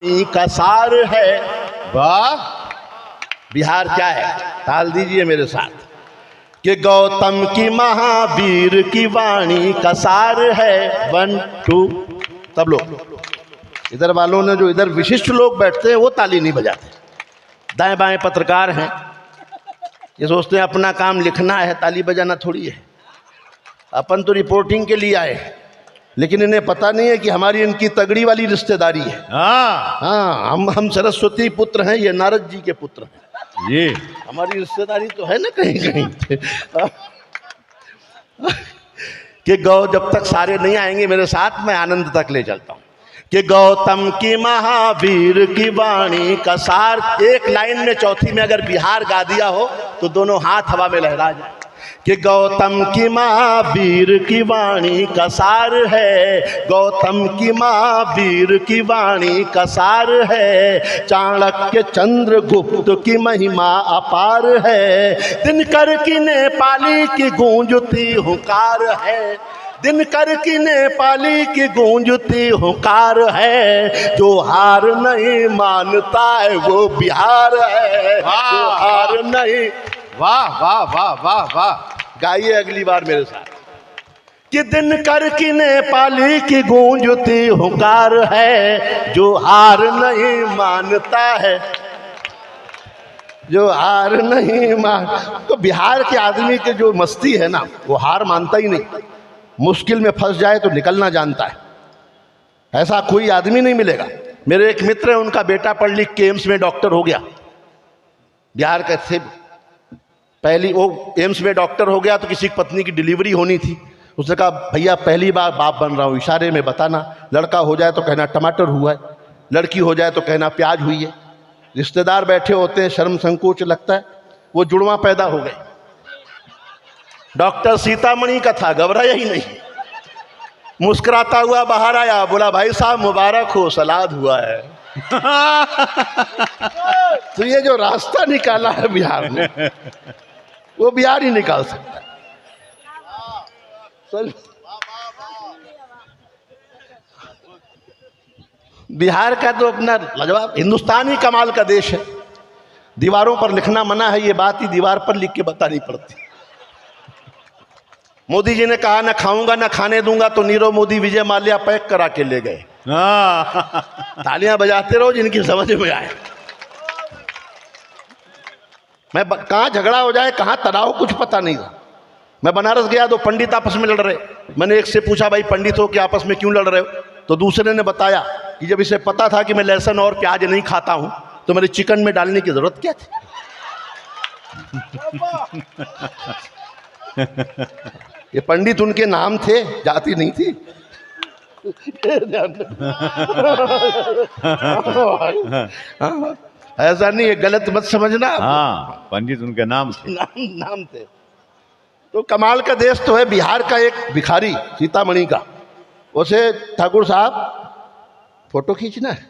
का सार है। वाह, बिहार क्या है, ताल दीजिए मेरे साथ कि गौतम की महावीर की वाणी का सार है। 1 2 सब लोग, इधर वालों ने जो इधर विशिष्ट लोग बैठते हैं वो ताली नहीं बजाते। दाएं बाएं पत्रकार हैं, ये सोचते हैं अपना काम लिखना है, ताली बजाना थोड़ी है। अपन तो रिपोर्टिंग के लिए आए, लेकिन इन्हें पता नहीं है कि हमारी इनकी तगड़ी वाली रिश्तेदारी है। हाँ, हम सरस्वती पुत्र हैं, ये नारद जी के पुत्र हैं। ये हमारी रिश्तेदारी तो है ना कहीं कहीं। कि गौ जब तक सारे नहीं आएंगे मेरे साथ, मैं आनंद तक ले चलता हूं कि गौतम की महावीर की वाणी का सार। एक लाइन में चौथी में अगर बिहार गा दिया हो तो दोनों हाथ हवा में लहरा जाए कि गौतम की महावीर की वाणी का सार है। गौतम की महावीर की वाणी का सार है। चाणक्य चंद्रगुप्त की महिमा अपार है। दिनकर की नेपाली की गूंजती हुंकार है। दिनकर की नेपाली की गूंजती हुंकार है। जो हार नहीं मानता है वो बिहार है। जो हार नहीं। वाह वाह वाह वाह वाह, गाइए अगली बार मेरे साथ कि दिनकर की नेपाली की गूंजती हुंकार है। जो हार नहीं मानता है, जो हार नहीं मान। तो बिहार के आदमी के जो मस्ती है ना, वो हार मानता ही नहीं। मुश्किल में फंस जाए तो निकलना जानता है, ऐसा कोई आदमी नहीं मिलेगा। मेरे एक मित्र है, उनका बेटा पढ़ लिख के एम्स में डॉक्टर हो गया। बिहार का थे, पहली वो एम्स में डॉक्टर हो गया तो किसी की पत्नी की डिलीवरी होनी थी। उसने कहा भैया पहली बार बाप बन रहा हूँ, इशारे में बताना। लड़का हो जाए तो कहना टमाटर हुआ है, लड़की हो जाए तो कहना प्याज हुई है। रिश्तेदार बैठे होते हैं, शर्म संकोच लगता है। वो जुड़वा पैदा हो गए। डॉक्टर सीतामणि का था, घबराया ही नहीं, मुस्कुराता हुआ बाहर आया, बोला भाई साहब मुबारक हो, सलाद हुआ है। तो ये जो रास्ता निकाला है बिहार ने, वो बिहार ही निकाल सकता है। बिहार का तो अपना लाजवाब। हिंदुस्तान ही कमाल का देश है। दीवारों पर लिखना मना है, ये बात ही दीवार पर लिख के बतानी पड़ती। मोदी जी ने कहा ना खाऊंगा ना खाने दूंगा, तो नीरव मोदी विजय माल्या पैक करा के ले गए। तालियां बजाते रहो जिनकी समझ में आए। मैं कहाँ झगड़ा हो जाए, कहाँ तनाव, कुछ पता नहीं था। मैं बनारस गया तो पंडित आपस में लड़ रहे। मैंने एक से पूछा भाई पंडित हो कि आपस में क्यों लड़ रहे हो? तो दूसरे ने बताया कि जब इसे पता था कि मैं लहसुन और प्याज नहीं खाता हूं तो मेरे चिकन में डालने की जरूरत क्या थी। ये पंडित उनके नाम थे, जाति नहीं थी। ऐसा नहीं है, गलत मत समझना। हाँ, पंडित उनके नाम थे। नाम थे। तो कमाल का देश तो है बिहार का। एक भिखारी सीतामणि का, उसे ठाकुर साहब फोटो खींचना है,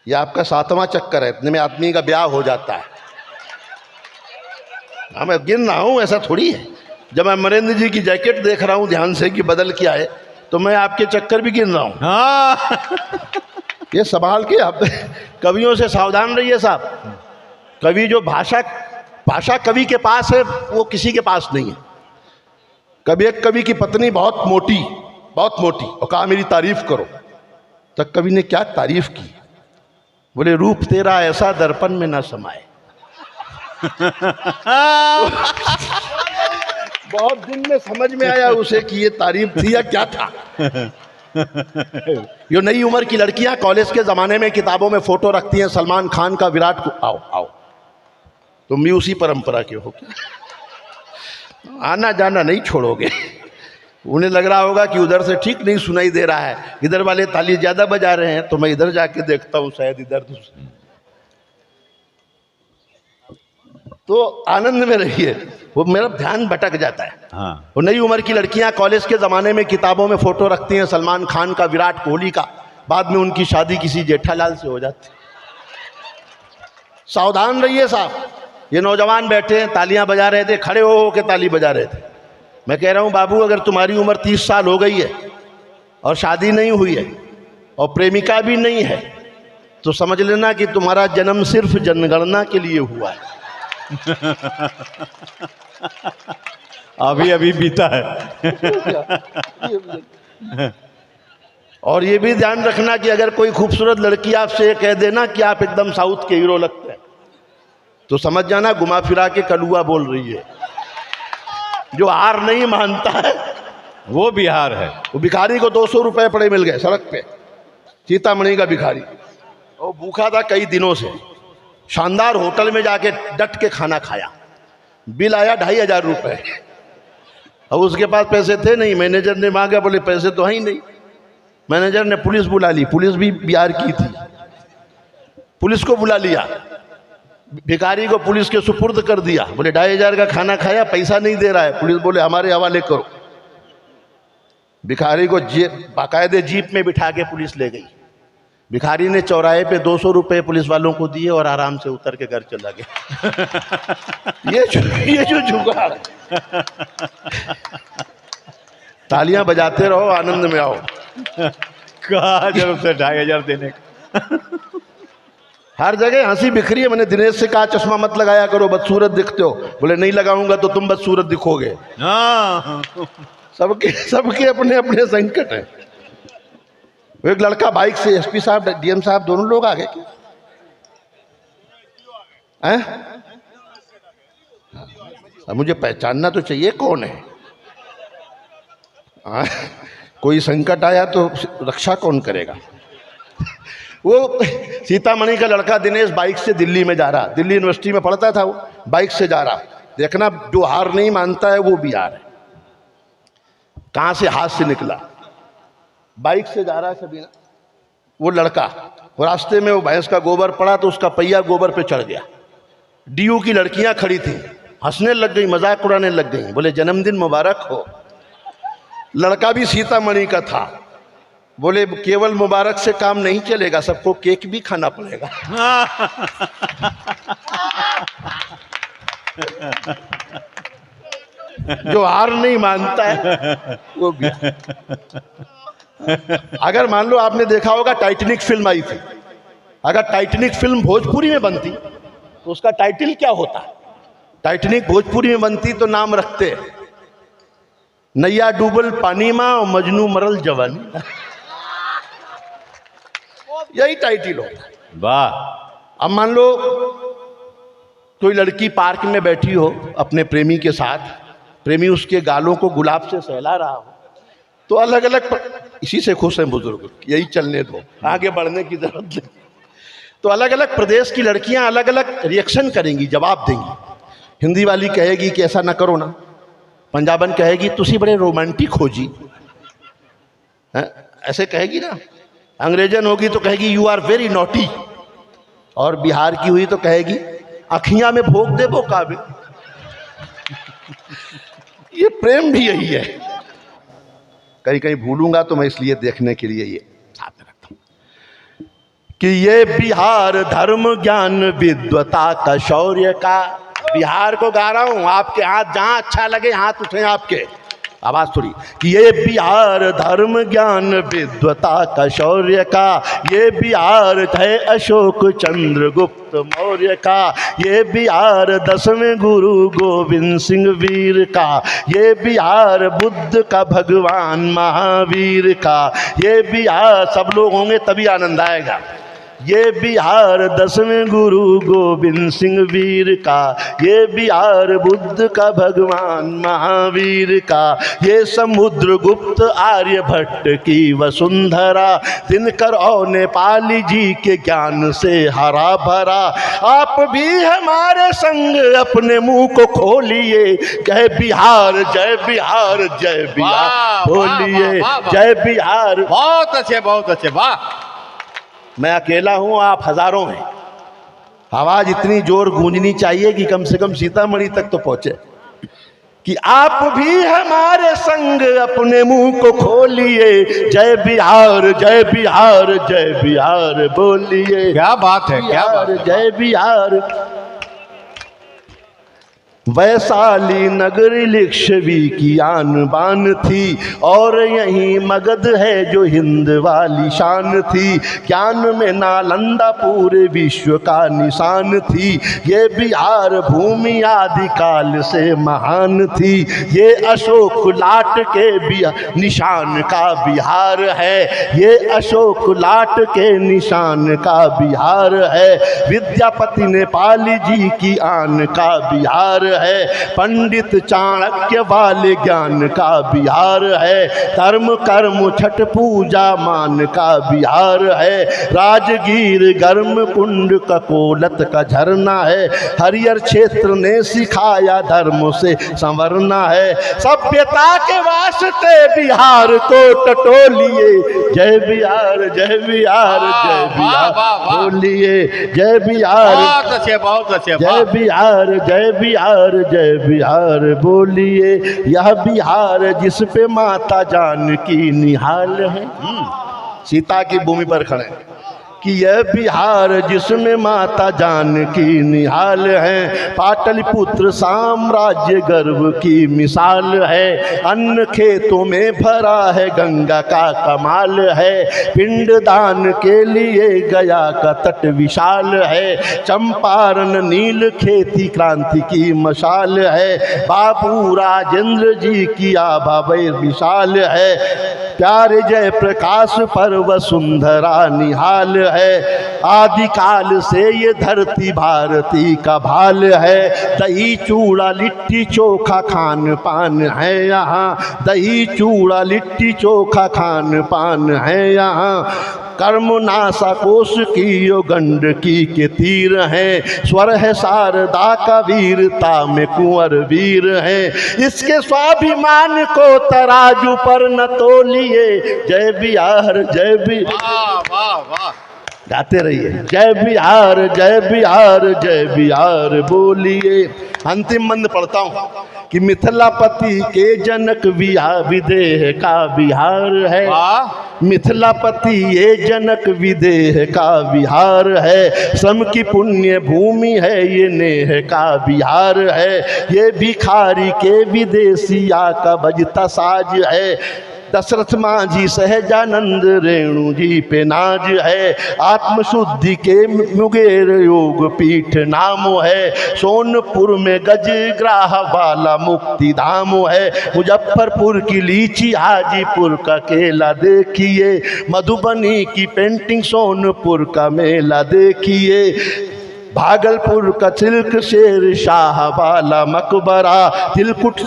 ये आपका 7वां चक्कर है, इतने में आदमी का ब्याह हो जाता है। हाँ, मैं गिन रहा हूँ, ऐसा थोड़ी है। जब मैं नरेंद्र जी की जैकेट देख रहा हूँ ध्यान से कि बदल के आए, तो मैं आपके चक्कर भी गिन रहा हूँ। हाँ। ये संभाल के आप कवियों से सावधान रहिए साहब। कवि जो भाषा कवि के पास है, वो किसी के पास नहीं है। कभी एक कवि की पत्नी बहुत मोटी और कहा मेरी तारीफ करो। तब कवि ने क्या तारीफ की? बोले रूप तेरा ऐसा दर्पण में ना समाए। बहुत दिन में समझ में आया उसे कि ये तारीफ थी या क्या था। ये नई उम्र की लड़कियां कॉलेज के जमाने में किताबों में फोटो रखती हैं सलमान खान का, विराट को। आओ तुम भी उसी परंपरा के हो क्या? आना जाना नहीं छोड़ोगे। उन्हें लग रहा होगा कि उधर से ठीक नहीं सुनाई दे रहा है, इधर वाले ताली ज्यादा बजा रहे हैं, तो मैं इधर जाके देखता हूं, शायद इधर। तो आनंद में रहिए, वो मेरा ध्यान भटक जाता है। हाँ। वो नई उम्र की लड़कियां कॉलेज के ज़माने में किताबों में फ़ोटो रखती हैं सलमान खान का, विराट कोहली का, बाद में उनकी शादी किसी जेठालाल से हो जाती। सावधान रहिए साहब। ये नौजवान बैठे हैं, तालियां बजा रहे थे, खड़े हो के ताली बजा रहे थे। मैं कह रहा हूं बाबू, अगर तुम्हारी उम्र 30 साल हो गई है और शादी नहीं हुई है और प्रेमिका भी नहीं है, तो समझ लेना कि तुम्हारा जन्म सिर्फ जनगणना के लिए हुआ है। अभी अभी बीता है। और ये भी ध्यान रखना कि अगर कोई खूबसूरत लड़की आपसे ये कह देना कि आप एकदम साउथ के हीरो लगते हैं, तो समझ जाना घुमा फिरा के कलुआ बोल रही है। जो हार नहीं मानता है वो बिहार है। वो भिखारी को 200 रुपए पड़े मिल गए सड़क पे, सीतामढ़ी का भिखारी, वो भूखा था कई दिनों से। शानदार होटल में जाके डट के खाना खाया, बिल आया 2500 रुपए। अब उसके पास पैसे थे नहीं, मैनेजर ने मांगा, बोले पैसे तो है ही नहीं। मैनेजर ने पुलिस बुला ली, पुलिस भी बिहार की थी, पुलिस को बुला लिया, भिखारी को पुलिस के सुपुर्द कर दिया। बोले 2500 का खाना खाया, पैसा नहीं दे रहा है। पुलिस बोले हमारे हवाले करो। भिखारी को बाकायदे जीप में बिठा के पुलिस ले गई। भिखारी ने चौराहे पे 200 रुपए पुलिस वालों को दिए और आराम से उतर के घर चला गया। ये जो जुगाड़, तालियां बजाते रहो, आनंद में आओ। कहा जब से 2500 देने का। हर जगह हंसी बिखरी है। मैंने दिनेश से कहा चश्मा मत लगाया करो, बदसूरत दिखते हो। बोले नहीं लगाऊंगा तो तुम बदसूरत दिखोगे। हाँ, सबके अपने अपने संकट है। वो एक लड़का बाइक से, एसपी साहब डीएम साहब दोनों लोग आ गए क्या? मुझे पहचानना तो चाहिए कौन है। कोई संकट आया तो रक्षा कौन करेगा? वो सीतामढ़ी का लड़का दिनेश बाइक से दिल्ली में जा रहा, दिल्ली यूनिवर्सिटी में पढ़ता था, वो बाइक से जा रहा। देखना, जो हार नहीं मानता है वो बिहार है। कहां से हाथ से निकला, बाइक से जा रहा है सबीना, वो लड़का, वो रास्ते में वो भैंस का गोबर पड़ा तो उसका पहिया गोबर पे चढ़ गया। डीयू की लड़कियां खड़ी थी, हंसने लग गई, मजाक उड़ाने लग गई, बोले जन्मदिन मुबारक हो। लड़का भी सीतामढ़ी का था, बोले केवल मुबारक से काम नहीं चलेगा, सबको केक भी खाना पड़ेगा। जो हार नहीं मानता है वो भी। अगर मान लो आपने देखा होगा टाइटैनिक फिल्म आई थी, अगर टाइटैनिक फिल्म भोजपुरी में बनती तो उसका टाइटल क्या होता? टाइटैनिक भोजपुरी में बनती तो नाम रखते नैया डूबल पानी मां और मजनू मरल जवानी। यही टाइटल हो। वाह। अब मान लो कोई लड़की पार्क में बैठी हो अपने प्रेमी के साथ, प्रेमी उसके गालों को गुलाब से सहला रहा हो, तो अलग अलग, इसी से खुश हैं बुजुर्ग, यही चलने दो, आगे बढ़ने की जरूरत नहीं। तो अलग अलग प्रदेश की लड़कियां अलग अलग रिएक्शन करेंगी, जवाब देंगी। हिंदी वाली कहेगी कि ऐसा ना करो ना, पंजाबन कहेगी तुसी बड़े रोमांटिक हो जी, ऐसे कहेगी ना। अंग्रेजन होगी तो कहेगी यू आर वेरी नॉटी, और बिहार की हुई तो कहेगी अखियां में भोग दे वो काबिल। ये प्रेम भी यही है। कहीं कहीं भूलूंगा तो मैं इसलिए देखने के लिए ये साथ में रखता हूं कि ये बिहार धर्म ज्ञान विद्वता का शौर्य का। बिहार को गा रहा हूं, आपके हाथ जहां अच्छा लगे हाथ उठे आपके, आवाज थोड़ी, कि ये बिहार धर्म ज्ञान विद्वता का शौर्य का, ये बिहार है अशोक चंद्रगुप्त मौर्य का, ये बिहार 10वें गुरु गोविंद सिंह वीर का, ये बिहार बुद्ध का भगवान महावीर का, ये बिहार, सब लोग होंगे तभी आनंद आएगा, ये बिहार 10वें गुरु गोविंद सिंह वीर का, ये बिहार बुद्ध का भगवान महावीर का, ये समुद्र गुप्त आर्यभट्ट की वसुंधरा, दिनकर और नेपाली जी के ज्ञान से हरा भरा। आप भी हमारे संग अपने मुंह को खोलिए, जय बिहार जय बिहार जय बिहार बोलिए, जय बिहार। बहुत अच्छे, बहुत अच्छे, वाह। मैं अकेला हूं, आप हजारों हैं। आवाज इतनी जोर गूंजनी चाहिए कि कम से कम सीतामढ़ी तक तो पहुंचे, कि आप भी हमारे संग अपने मुंह को खोलिए, जय बिहार जय बिहार जय बिहार बोलिए। क्या बात है, क्या बात है। जय बिहार। वैशाली नगरी लिच्छवी की आन बान थी, और यहीं मगध है जो हिंद वाली शान थी। ज्ञान में नालंदा पूरे विश्व का निशान थी। ये बिहार भूमि आदिकाल से महान थी। ये अशोक लाट के निशान का बिहार है। ये अशोक लाट के निशान का बिहार है। विद्यापति नेपाली जी की आन का बिहार है। पंडित चाणक्य वाले ज्ञान का बिहार है। धर्म कर्म छठ पूजा मान का बिहार है। राजगीर गर्म कुंड ककोलत का झरना है। हरियर क्षेत्र ने सिखाया धर्म से संवरना है। सभ्यता के वास्ते बिहार को टटोलिए, जय बिहार जय बिहार जय बिहार बोलिए, जय बिहार बहुत अच्छे जय बिहार जय बिहार जय बिहार बोलिए। यह बिहार जिस पे माता जानकी निहाल है। सीता की भूमि पर खड़े कि यह बिहार जिसमें माता जानकी निहाल है। पाटलिपुत्र साम्राज्य गर्व की मिसाल है। अन्न खेतों में भरा है गंगा का कमाल है। पिंडदान के लिए गया का तट विशाल है। चंपारण नील खेती क्रांति की मशाल है। बाबू राजेंद्र जी की आभा विशाल है। प्यारे जय प्रकाश पर वसुंधरा निहाल है। आदिकाल से ये धरती भारती का भाल है। दही चूड़ा लिट्टी चोखा खान पान है यहाँ। दही चूड़ा लिट्टी चोखा खान पान है यहाँ। कर्म नासा कोश की यो गंडकी के तीर हैं। स्वर है शारदा का वीरता में कुंवर वीर है। इसके स्वाभिमान को तराजू पर न तोलिए, जय बिहार जय बिहार। वाह वाह गाते रहिए, जय बिहार जय बिहार जय बिहार बोलिए। अंतिम मंद पढ़ता हूँ कि मिथिलापति के जनक विदेह का बिहार है। मिथिलापति ये जनक विदेह का बिहार है। श्रम की पुण्य भूमि है ये नेह का बिहार है। ये भिखारी के विदेशिया का बजता साज है। दशरथ मांझी सहजानंद रेणु जी पे नाज है। आत्मशुद्धि के मुंगेर योग पीठ नाम है। सोनपुर में गजग्राह वाला मुक्ति धाम है। मुजफ्फरपुर की लीची हाजीपुर का केला देखिए। मधुबनी की पेंटिंग सोनपुर का मेला देखिए। भागलपुर का सिल्क शेर शाह वाला मकबरा। तिलकुट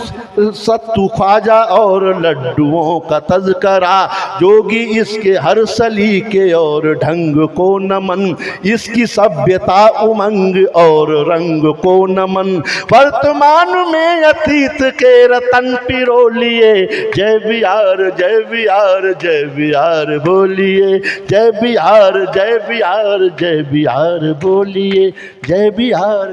सत्तू ख्वाजा और लड्डुओं का तज़करा। जोगी इसके हर सलीके और ढंग को नमन। इसकी सभ्यता उमंग और रंग को नमन। वर्तमान में अतीत के रतन पिरोलिए, जय बिहार जय बिहार जय बिहार बोलिए। जय बिहार जय बिहार जय बिहार बोलिए, जय बिहार।